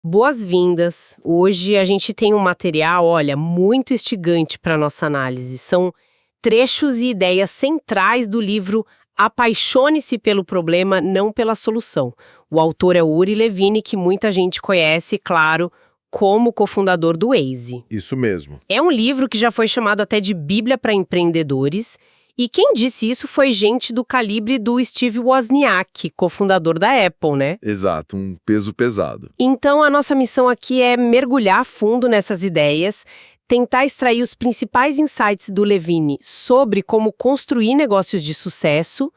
Boas-vindas! Hoje a gente tem um material, olha, muito instigante para nossa análise. São trechos e ideias centrais do livro Apaixone-se pelo problema, não pela solução. O autor é o Uri Levine, que muita gente conhece, claro, como cofundador do Waze. Isso mesmo. É um livro que já foi chamado até de Bíblia para empreendedores, e quem disse isso foi gente do calibre do Steve Wozniak, cofundador da Apple, né? Exato, um peso pesado. Então, a nossa missão aqui é mergulhar a fundo nessas ideias, tentar extrair os principais insights do Levine sobre como construir negócios de sucesso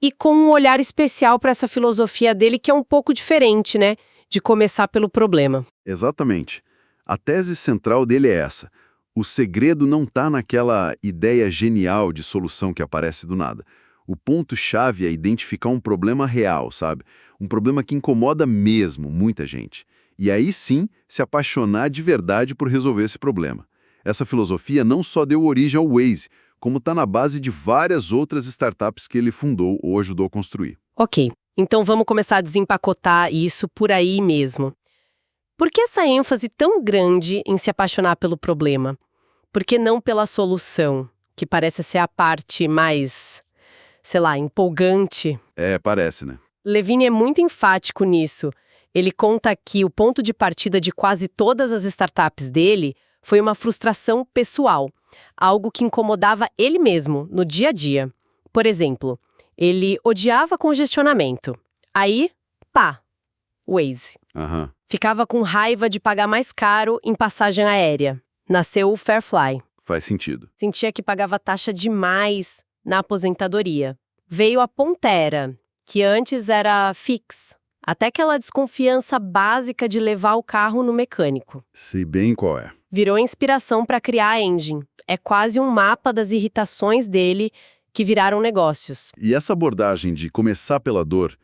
e com um olhar especial para essa filosofia dele que é um pouco diferente, né? De começar pelo problema. Exatamente. A tese central dele é essa. O segredo não está naquela ideia genial de solução que aparece do nada. O ponto-chave é identificar um problema real, sabe? Um problema que incomoda mesmo muita gente. E aí sim, se apaixonar de verdade por resolver esse problema. Essa filosofia não só deu origem ao Waze, como está na base de várias outras startups que ele fundou ou ajudou a construir. Ok, então vamos começar a desempacotar isso por aí mesmo. Por que essa ênfase tão grande em se apaixonar pelo problema? Por que não pela solução, que parece ser a parte mais, sei lá, empolgante? Parece, né? Levine é muito enfático nisso. Ele conta que o ponto de partida de quase todas as startups dele foi uma frustração pessoal, algo que incomodava ele mesmo, no dia a dia. Por exemplo, ele odiava congestionamento. Aí, pá, Waze. Aham. Ficava com raiva de pagar mais caro em passagem aérea. Nasceu o Fairfly. Faz sentido. Sentia que pagava taxa demais na aposentadoria. Veio a Pontera, que antes era Fix. Até aquela desconfiança básica de levar o carro no mecânico. Sei bem qual é. Virou inspiração para criar a Engine. É quase um mapa das irritações dele que viraram negócios. E essa abordagem de começar pela dor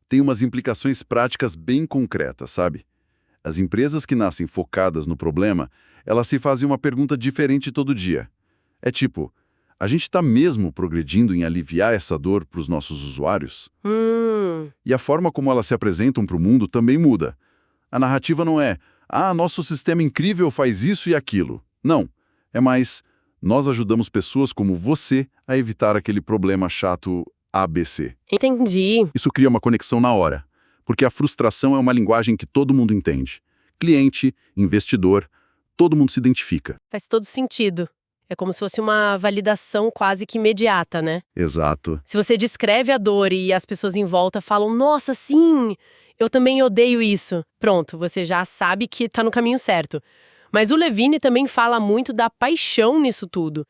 tem umas implicações práticas bem concretas, sabe? As empresas que nascem focadas no problema, elas se fazem uma pergunta diferente todo dia. É tipo, a gente está mesmo progredindo em aliviar essa dor para os nossos usuários? E a forma como elas se apresentam para o mundo também muda. A narrativa não é, nosso sistema incrível faz isso e aquilo. Não, é mais, nós ajudamos pessoas como você a evitar aquele problema chato ABC. Entendi. Isso cria uma conexão na hora, porque a frustração é uma linguagem que todo mundo entende. Cliente, investidor, todo mundo se identifica. Faz todo sentido. É como se fosse uma validação quase que imediata, né? Exato. Se você descreve a dor e as pessoas em volta falam, nossa, sim, eu também odeio isso. Pronto, você já sabe que tá no caminho certo. Mas o Levine também fala muito da paixão nisso tudo.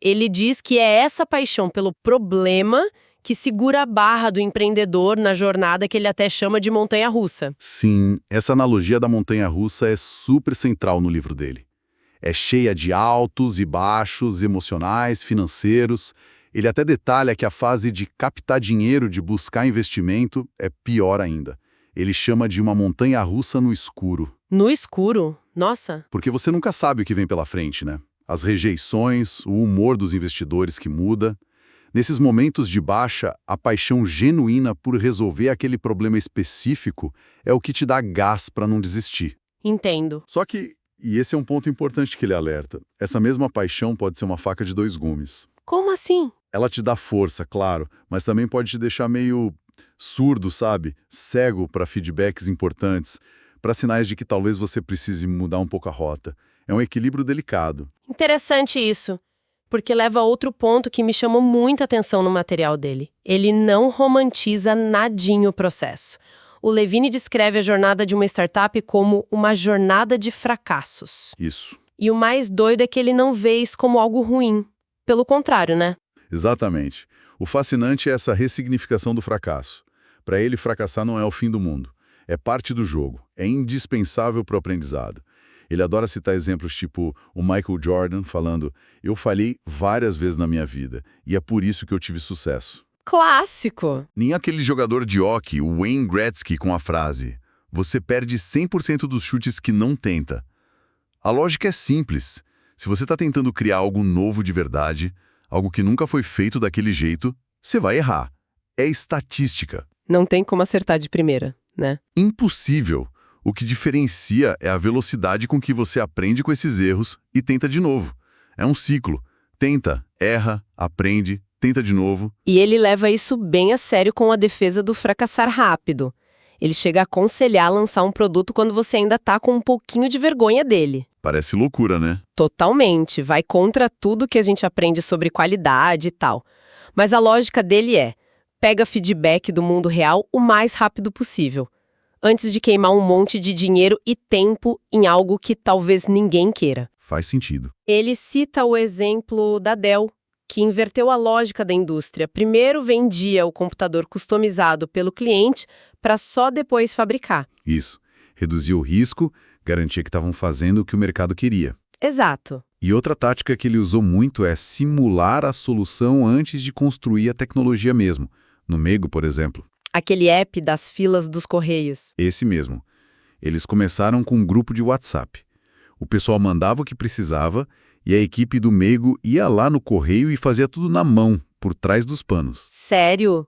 Ele diz que é essa paixão pelo problema que segura a barra do empreendedor na jornada que ele até chama de montanha-russa. Sim, essa analogia da montanha-russa é super central no livro dele. É cheia de altos e baixos, emocionais, financeiros. Ele até detalha que a fase de captar dinheiro, de buscar investimento, é pior ainda. Ele chama de uma montanha-russa no escuro. No escuro? Nossa! Porque você nunca sabe o que vem pela frente, né? As rejeições, o humor dos investidores que muda. Nesses momentos de baixa, a paixão genuína por resolver aquele problema específico é o que te dá gás para não desistir. Entendo. Só que, e esse é um ponto importante que ele alerta, essa mesma paixão pode ser uma faca de dois gumes. Como assim? Ela te dá força, claro, mas também pode te deixar meio surdo, sabe? Cego para feedbacks importantes, para sinais de que talvez você precise mudar um pouco a rota. É um equilíbrio delicado. Interessante isso, porque leva a outro ponto que me chamou muita atenção no material dele. Ele não romantiza nadinho o processo. O Levine descreve a jornada de uma startup como uma jornada de fracassos. Isso. E o mais doido é que ele não vê isso como algo ruim. Pelo contrário, né? Exatamente. O fascinante é essa ressignificação do fracasso. Para ele, fracassar não é o fim do mundo. É parte do jogo. É indispensável para o aprendizado. Ele adora citar exemplos tipo o Michael Jordan falando: eu falhei várias vezes na minha vida, e é por isso que eu tive sucesso. Clássico! Nem aquele jogador de hóquei, o Wayne Gretzky, com a frase: você perde 100% dos chutes que não tenta. A lógica é simples. Se você está tentando criar algo novo de verdade, algo que nunca foi feito daquele jeito, você vai errar. É estatística. Não tem como acertar de primeira, né? Impossível. O que diferencia é a velocidade com que você aprende com esses erros e tenta de novo. É um ciclo. Tenta, erra, aprende, tenta de novo. E ele leva isso bem a sério com a defesa do fracassar rápido. Ele chega a aconselhar lançar um produto quando você ainda tá com um pouquinho de vergonha dele. Parece loucura, né? Totalmente, vai contra tudo que a gente aprende sobre qualidade e tal. Mas a lógica dele é: pega feedback do mundo real o mais rápido possível, antes de queimar um monte de dinheiro e tempo em algo que talvez ninguém queira. Faz sentido. Ele cita o exemplo da Dell, que inverteu a lógica da indústria. Primeiro vendia o computador customizado pelo cliente para só depois fabricar. Isso. Reduzia o risco, garantia que estavam fazendo o que o mercado queria. Exato. E outra tática que ele usou muito é simular a solução antes de construir a tecnologia mesmo. No Mego, por exemplo. Aquele app das filas dos correios. Esse mesmo. Eles começaram com um grupo de WhatsApp. O pessoal mandava o que precisava e a equipe do Mego ia lá no correio e fazia tudo na mão, por trás dos panos. Sério?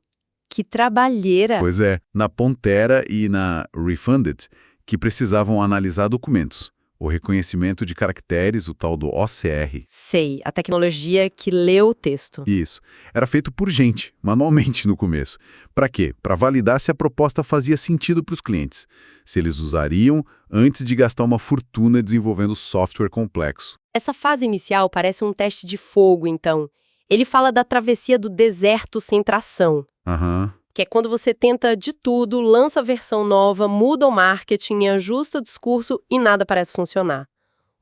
Que trabalheira! Pois é, na Pontera e na Refunded, que precisavam analisar documentos. O reconhecimento de caracteres, o tal do OCR. Sei, a tecnologia que lê o texto. Isso. Era feito por gente, manualmente no começo. Para quê? Para validar se a proposta fazia sentido para os clientes. Se eles usariam antes de gastar uma fortuna desenvolvendo software complexo. Essa fase inicial parece um teste de fogo, então. Ele fala da travessia do deserto sem tração. Aham. Que é quando você tenta de tudo, lança a versão nova, muda o marketing, ajusta o discurso e nada parece funcionar.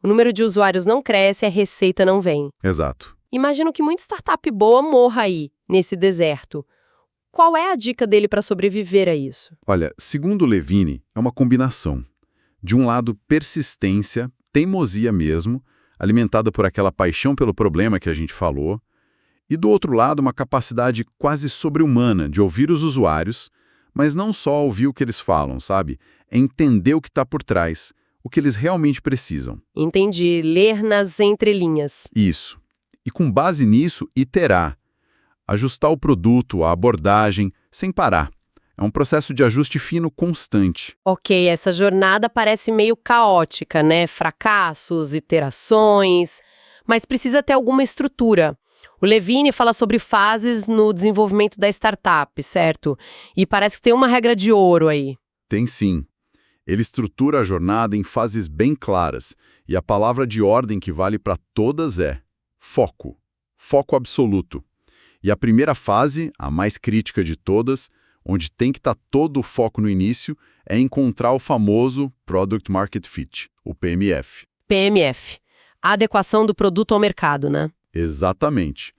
O número de usuários não cresce, a receita não vem. Exato. Imagino que muita startup boa morra aí, nesse deserto. Qual é a dica dele para sobreviver a isso? Olha, segundo Levine, é uma combinação. De um lado, persistência, teimosia mesmo, alimentada por aquela paixão pelo problema que a gente falou, e do outro lado, uma capacidade quase sobre-humana de ouvir os usuários, mas não só ouvir o que eles falam, sabe? É entender o que está por trás, o que eles realmente precisam. Entendi, ler nas entrelinhas. Isso. E com base nisso, iterar. Ajustar o produto, a abordagem, sem parar. É um processo de ajuste fino constante. Ok, essa jornada parece meio caótica, né? Fracassos, iterações, mas precisa ter alguma estrutura. O Levine fala sobre fases no desenvolvimento da startup, certo? E parece que tem uma regra de ouro aí. Tem sim. Ele estrutura a jornada em fases bem claras, e a palavra de ordem que vale para todas é foco. Foco absoluto. E a primeira fase, a mais crítica de todas, onde tem que estar todo o foco no início, é encontrar o famoso Product Market Fit, o PMF. PMF, a adequação do produto ao mercado, né? Exatamente.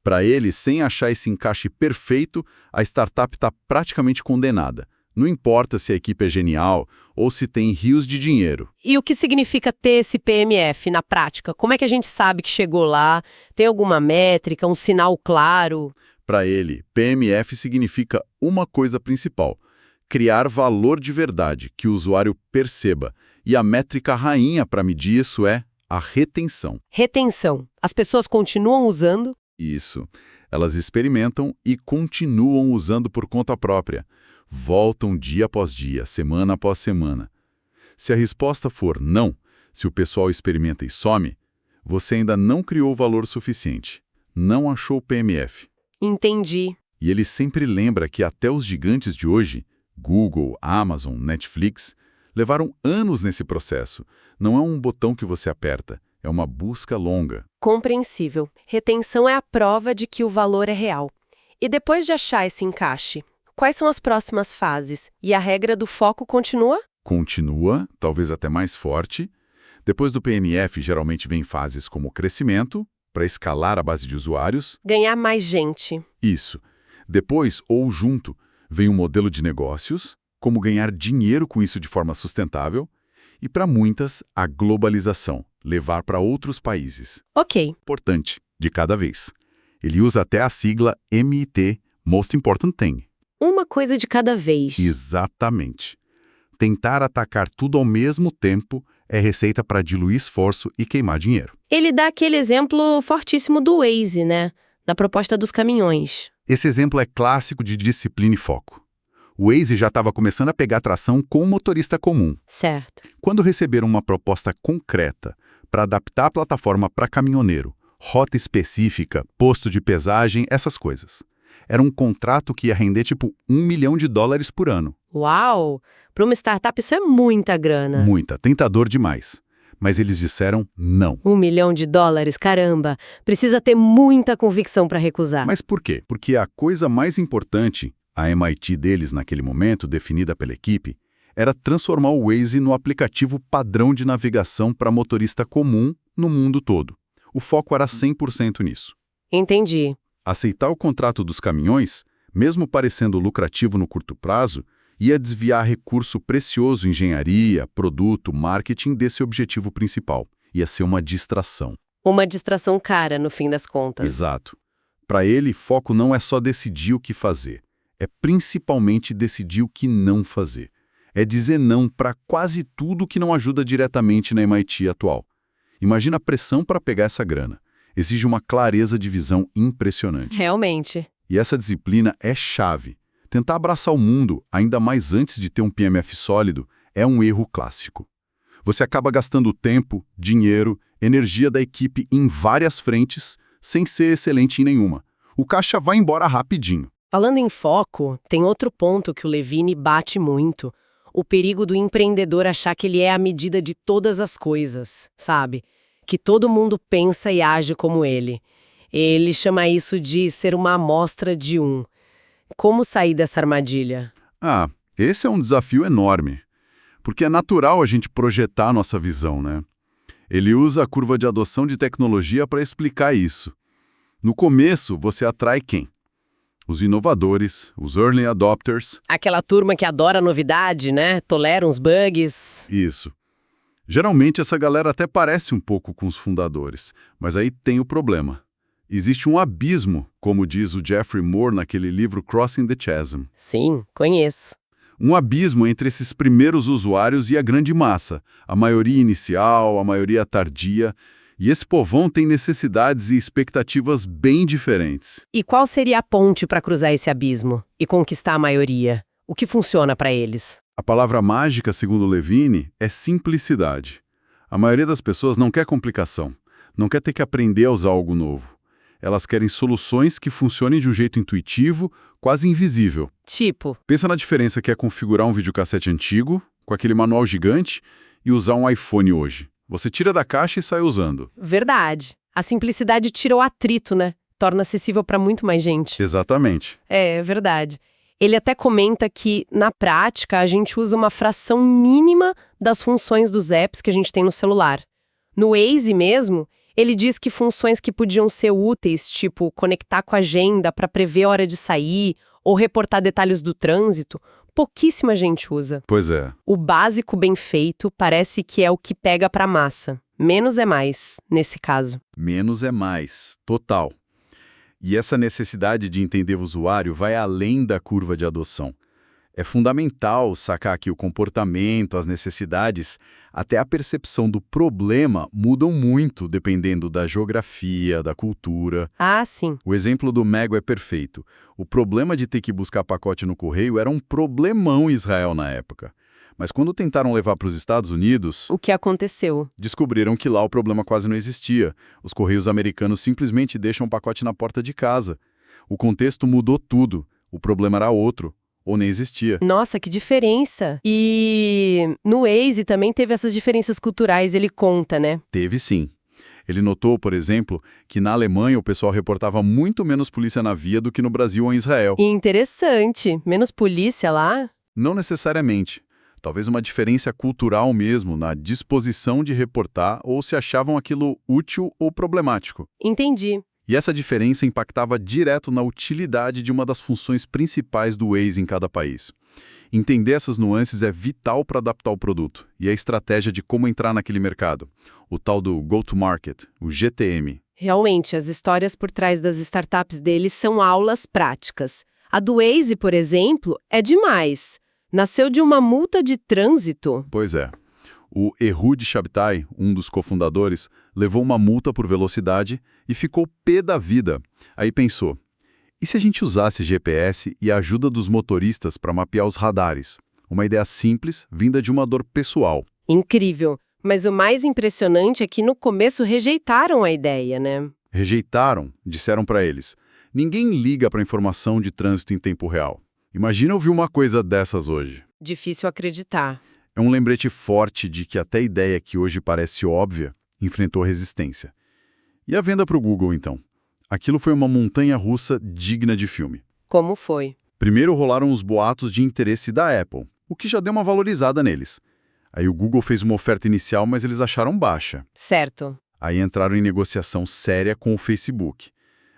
Para ele, sem achar esse encaixe perfeito, a startup está praticamente condenada. Não importa se a equipe é genial ou se tem rios de dinheiro. E o que significa ter esse PMF na prática? Como é que a gente sabe que chegou lá? Tem alguma métrica, um sinal claro? Para ele, PMF significa uma coisa principal: criar valor de verdade, que o usuário perceba. E a métrica rainha para medir isso é a retenção. Retenção. As pessoas continuam usando? Isso. Elas experimentam e continuam usando por conta própria. Voltam dia após dia, semana após semana. Se a resposta for não, se o pessoal experimenta e some, você ainda não criou valor suficiente. Não achou o PMF. Entendi. E ele sempre lembra que até os gigantes de hoje, Google, Amazon, Netflix, levaram anos nesse processo. Não é um botão que você aperta, é uma busca longa. Compreensível. Retenção é a prova de que o valor é real. E depois de achar esse encaixe, quais são as próximas fases? E a regra do foco continua? Continua, talvez até mais forte. Depois do PMF, geralmente vem fases como crescimento, para escalar a base de usuários. Ganhar mais gente. Isso. Depois, ou junto, vem um modelo de negócios, como ganhar dinheiro com isso de forma sustentável. E para muitas, a globalização, levar para outros países. Ok. Importante, de cada vez. Ele usa até a sigla MIT, Most Important Thing. Uma coisa de cada vez. Exatamente. Tentar atacar tudo ao mesmo tempo é receita para diluir esforço e queimar dinheiro. Ele dá aquele exemplo fortíssimo do Waze, né? Da proposta dos caminhões. Esse exemplo é clássico de disciplina e foco. O Waze já estava começando a pegar tração com o motorista comum. Certo. Quando receberam uma proposta concreta para adaptar a plataforma para caminhoneiro, rota específica, posto de pesagem, essas coisas. Era um contrato que ia render tipo $1 milhão por ano. Uau! Para uma startup isso é muita grana. Muita, tentador demais. Mas eles disseram não. $1 milhão, caramba! Precisa ter muita convicção para recusar. Mas por quê? Porque a coisa mais importante, a MIT deles naquele momento, definida pela equipe, era transformar o Waze no aplicativo padrão de navegação para motorista comum no mundo todo. O foco era 100% nisso. Entendi. Aceitar o contrato dos caminhões, mesmo parecendo lucrativo no curto prazo, ia desviar recurso precioso em engenharia, produto, marketing desse objetivo principal. Ia ser uma distração. Uma distração cara, no fim das contas. Exato. Para ele, foco não é só decidir o que fazer. É principalmente decidir o que não fazer. É dizer não para quase tudo que não ajuda diretamente na MIT atual. Imagina a pressão para pegar essa grana. Exige uma clareza de visão impressionante. Realmente. E essa disciplina é chave. Tentar abraçar o mundo, ainda mais antes de ter um PMF sólido, é um erro clássico. Você acaba gastando tempo, dinheiro, energia da equipe em várias frentes, sem ser excelente em nenhuma. O caixa vai embora rapidinho. Falando em foco, tem outro ponto que o Levine bate muito. O perigo do empreendedor achar que ele é a medida de todas as coisas, sabe? Que todo mundo pensa e age como ele. Ele chama isso de ser uma amostra de um. Como sair dessa armadilha? Esse é um desafio enorme. Porque é natural a gente projetar a nossa visão, né? Ele usa a curva de adoção de tecnologia para explicar isso. No começo, você atrai quem? Os inovadores, os early adopters. Aquela turma que adora novidade, né? Tolera uns bugs. Isso. Geralmente essa galera até parece um pouco com os fundadores, mas aí tem o problema. Existe um abismo, como diz o Geoffrey Moore naquele livro Crossing the Chasm. Sim, conheço. Um abismo entre esses primeiros usuários e a grande massa, a maioria inicial, a maioria tardia, e esse povão tem necessidades e expectativas bem diferentes. E qual seria a ponte para cruzar esse abismo e conquistar a maioria? O que funciona para eles? A palavra mágica, segundo Levine, é simplicidade. A maioria das pessoas não quer complicação, não quer ter que aprender a usar algo novo. Elas querem soluções que funcionem de um jeito intuitivo, quase invisível. Tipo? Pensa na diferença que é configurar um videocassete antigo, com aquele manual gigante, e usar um iPhone hoje. Você tira da caixa e sai usando. Verdade. A simplicidade tira o atrito, né? Torna acessível para muito mais gente. Exatamente. É verdade. Ele até comenta que, na prática, a gente usa uma fração mínima das funções dos apps que a gente tem no celular. No Waze mesmo, ele diz que funções que podiam ser úteis, tipo conectar com a agenda para prever a hora de sair ou reportar detalhes do trânsito, pouquíssima gente usa. Pois é. O básico bem feito parece que é o que pega para a massa. Menos é mais, nesse caso. Menos é mais. Total. E essa necessidade de entender o usuário vai além da curva de adoção. É fundamental sacar que o comportamento, as necessidades, até a percepção do problema mudam muito dependendo da geografia, da cultura. Ah, sim. O exemplo do Mego é perfeito. O problema de ter que buscar pacote no correio era um problemão em Israel na época. Mas quando tentaram levar para os Estados Unidos... O que aconteceu? Descobriram que lá o problema quase não existia. Os correios americanos simplesmente deixam o pacote na porta de casa. O contexto mudou tudo. O problema era outro. Ou nem existia. Nossa, que diferença! E no Waze também teve essas diferenças culturais, ele conta, né? Teve sim. Ele notou, por exemplo, que na Alemanha o pessoal reportava muito menos polícia na via do que no Brasil ou em Israel. Interessante. Menos polícia lá? Não necessariamente. Talvez uma diferença cultural mesmo, na disposição de reportar ou se achavam aquilo útil ou problemático. Entendi. E essa diferença impactava direto na utilidade de uma das funções principais do Waze em cada país. Entender essas nuances é vital para adaptar o produto e a estratégia de como entrar naquele mercado. O tal do go-to-market, o GTM. Realmente, as histórias por trás das startups deles são aulas práticas. A do Waze, por exemplo, é demais. Nasceu de uma multa de trânsito. Pois é. O Ehud Shabtai, um dos cofundadores, levou uma multa por velocidade e ficou pé da vida. Aí pensou, E se a gente usasse GPS e a ajuda dos motoristas para mapear os radares? Uma ideia simples, vinda de uma dor pessoal. Incrível. Mas o mais impressionante é que no começo rejeitaram a ideia, né? Rejeitaram, disseram para eles. Ninguém liga para informação de trânsito em tempo real. Imagina ouvir uma coisa dessas hoje. Difícil acreditar. É um lembrete forte de que até a ideia que hoje parece óbvia enfrentou resistência. E a venda para o Google, então? Aquilo foi uma montanha-russa digna de filme. Como foi? Primeiro rolaram os boatos de interesse da Apple, o que já deu uma valorizada neles. Aí o Google fez uma oferta inicial, mas eles acharam baixa. Certo. Aí entraram em negociação séria com o Facebook.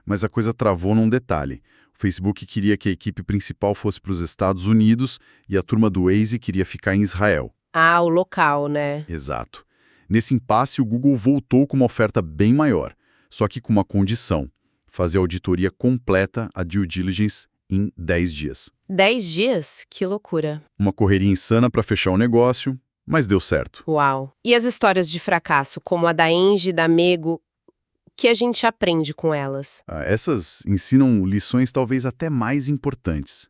Mas a coisa travou num detalhe. O Facebook queria que a equipe principal fosse para os Estados Unidos e a turma do Waze queria ficar em Israel. Ah, o local, né? Exato. Nesse impasse, o Google voltou com uma oferta bem maior, só que com uma condição: fazer a auditoria completa, a due diligence, em 10 dias. 10 dias? Que loucura. Uma correria insana para fechar o negócio, mas deu certo. Uau. E as histórias de fracasso, como a da Engie e da Mego, o que a gente aprende com elas? Essas ensinam lições talvez até mais importantes.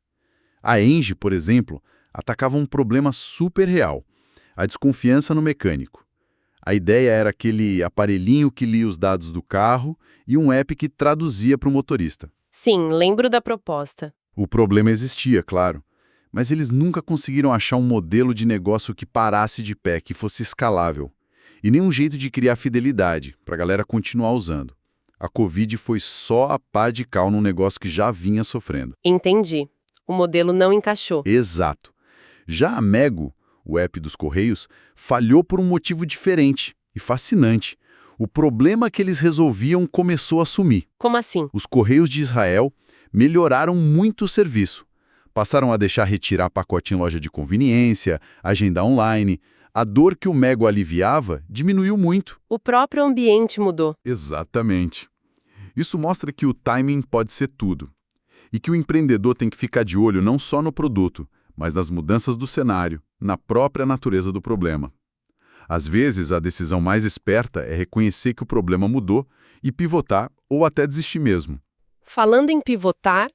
A Engie, por exemplo, atacava um problema super real: a desconfiança no mecânico. A ideia era aquele aparelhinho que lia os dados do carro e um app que traduzia para o motorista. Sim, lembro da proposta. O problema existia, claro, mas eles nunca conseguiram achar um modelo de negócio que parasse de pé, que fosse escalável. E nenhum jeito de criar fidelidade, para a galera continuar usando. A Covid foi só a pá de cal num negócio que já vinha sofrendo. Entendi. O modelo não encaixou. Exato. Já a Mego, o app dos Correios, falhou por um motivo diferente e fascinante. O problema que eles resolviam começou a sumir. Como assim? Os Correios de Israel melhoraram muito o serviço. Passaram a deixar retirar pacote em loja de conveniência, agendar online. A dor que o Mego aliviava diminuiu muito. O próprio ambiente mudou. Exatamente. Isso mostra que o timing pode ser tudo. E que o empreendedor tem que ficar de olho não só no produto, mas nas mudanças do cenário, na própria natureza do problema. Às vezes, a decisão mais esperta é reconhecer que o problema mudou e pivotar ou até desistir mesmo. Falando em pivotar,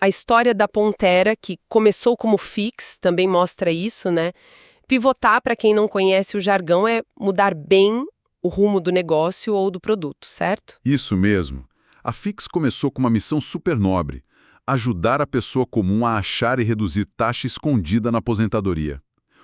a história da Pontera, que começou como Fix, também mostra isso, né? Pivotar, para quem não conhece o jargão, é mudar bem o rumo do negócio ou do produto, certo? Isso mesmo. A Fix começou com uma missão super nobre: ajudar a pessoa comum a achar e reduzir taxa escondida na aposentadoria.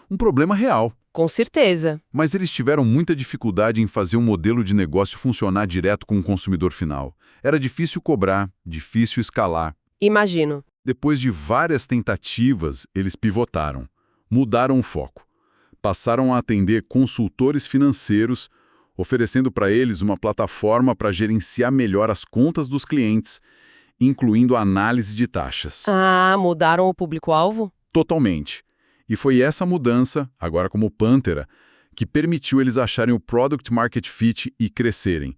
Um problema real. Com certeza. Mas eles tiveram muita dificuldade em fazer um modelo de negócio funcionar direto com o consumidor final. Era difícil cobrar, difícil escalar. Imagino. Depois de várias tentativas, eles pivotaram, mudaram o foco. Passaram a atender consultores financeiros, oferecendo para eles uma plataforma para gerenciar melhor as contas dos clientes, incluindo a análise de taxas. Ah, mudaram o público-alvo? Totalmente. E foi essa mudança, agora como Pantera, que permitiu eles acharem o Product Market Fit e crescerem.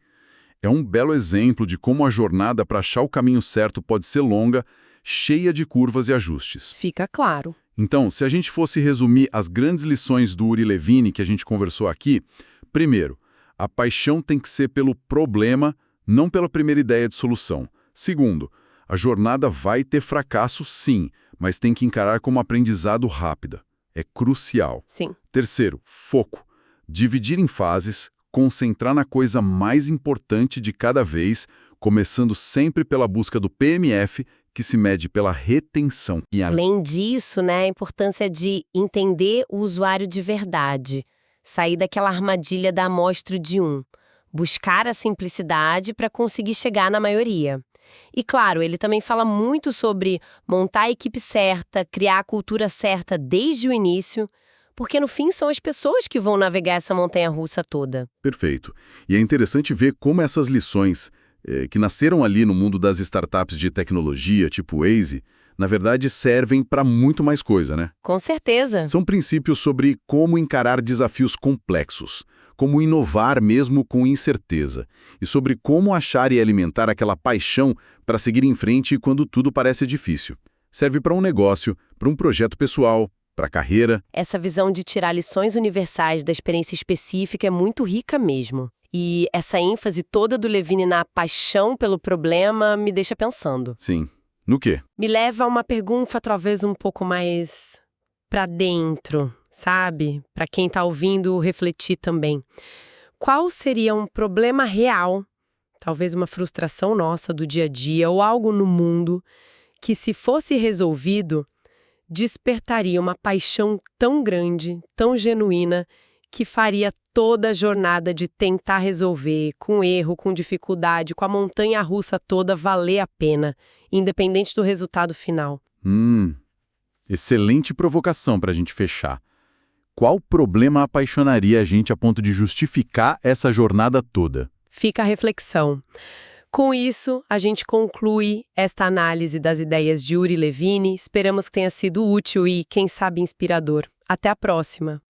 É um belo exemplo de como a jornada para achar o caminho certo pode ser longa, cheia de curvas e ajustes. Fica claro. Então, se a gente fosse resumir as grandes lições do Uri Levine que a gente conversou aqui, primeiro, a paixão tem que ser pelo problema, não pela primeira ideia de solução. Segundo, a jornada vai ter fracasso sim, mas tem que encarar como aprendizado rápida. É crucial. Sim. Terceiro, foco. Dividir em fases, concentrar na coisa mais importante de cada vez, começando sempre pela busca do PMF, que se mede pela retenção. Além disso, né, a importância de entender o usuário de verdade, sair daquela armadilha da amostra de um, buscar a simplicidade para conseguir chegar na maioria. E claro, ele também fala muito sobre montar a equipe certa, criar a cultura certa desde o início, porque no fim são as pessoas que vão navegar essa montanha-russa toda. Perfeito. E é interessante ver como essas lições, que nasceram ali no mundo das startups de tecnologia, tipo Waze, na verdade servem para muito mais coisa, né? Com certeza. São princípios sobre como encarar desafios complexos, como inovar mesmo com incerteza, e sobre como achar e alimentar aquela paixão para seguir em frente quando tudo parece difícil. Serve para um negócio, para um projeto pessoal, para a carreira. Essa visão de tirar lições universais da experiência específica é muito rica mesmo. E essa ênfase toda do Levine na paixão pelo problema me deixa pensando. Sim. No quê? Me leva a uma pergunta talvez um pouco mais para dentro, sabe? Para quem está ouvindo refletir também. Qual seria um problema real, talvez uma frustração nossa do dia a dia ou algo no mundo que, se fosse resolvido, despertaria uma paixão tão grande, tão genuína, que faria toda a jornada de tentar resolver, com erro, com dificuldade, com a montanha-russa toda, valer a pena, independente do resultado final? Excelente provocação para a gente fechar. Qual problema apaixonaria a gente a ponto de justificar essa jornada toda? Fica a reflexão. Com isso, a gente conclui esta análise das ideias de Uri Levine. Esperamos que tenha sido útil e, quem sabe, inspirador. Até a próxima!